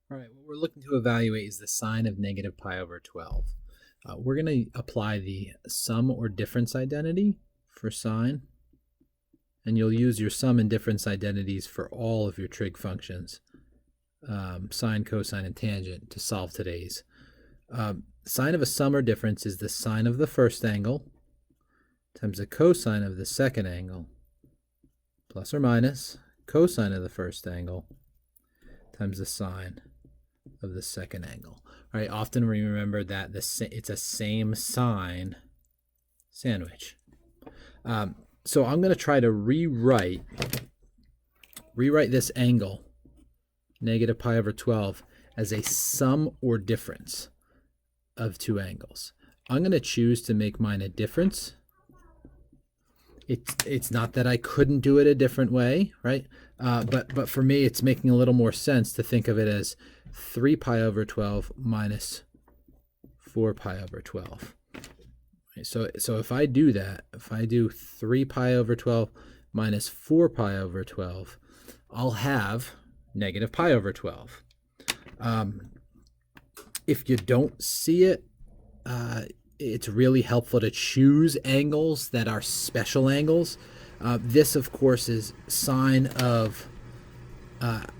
All right, what we're looking to evaluate is the sine of negative pi over 12. We're going to apply the sum or difference identity for sine, and you'll use your sum and difference identities for all of your trig functions, sine, cosine, and tangent, to solve today's. Sine of a sum or difference is the sine of the first angle times the cosine of the second angle plus or minus cosine of the first angle times the sine of the second angle. All right, often we remember that it's a same sign sandwich. So I'm going to try to rewrite this angle, negative pi over 12, as a sum or difference of two angles. I'm going to choose to make mine a difference. It's not that I couldn't do it a different way, right? But for me, it's making a little more sense to think of it as 3 pi over 12 minus 4 pi over 12. Right, so if I do that, if I do 3 pi over 12 minus 4 pi over 12, I'll have negative pi over 12. If you don't see it, it's really helpful to choose angles that are special angles. This, of course, is sine of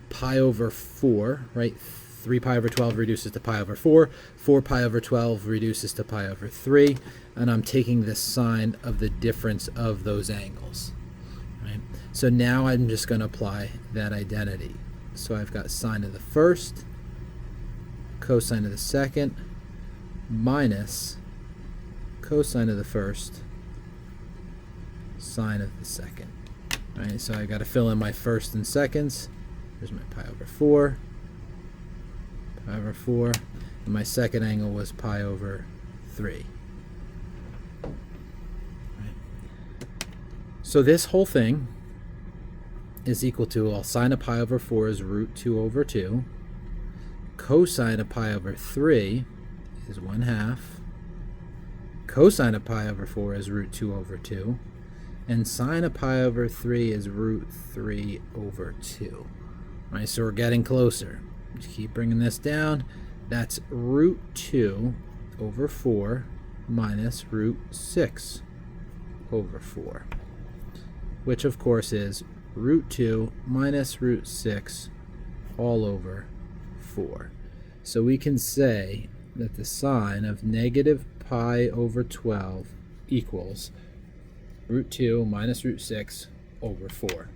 pi over 4, right? 3 pi over 12 reduces to pi over 4. 4 pi over 12 reduces to pi over 3. And I'm taking the sine of the difference of those angles. Right? So now I'm just going to apply that identity. So I've got sine of the first, cosine of the second, minus cosine of the first, sine of the second. All right, so I got to fill in my first and seconds. Here's my pi over 4, and my second angle was pi over 3. All right. So this whole thing is equal to, well, sine of pi over 4 is root 2 over 2. Cosine of pi over 3 is 1/2. Cosine of pi over 4 is root 2 over 2. And sine of pi over 3 is root 3 over 2. All right, so we're getting closer. Just keep bringing this down. That's root 2 over 4 minus root 6 over 4, which of course is root 2 minus root 6 all over 4. So we can say that the sine of negative pi over 12 equals root 2 minus root 6 over 4.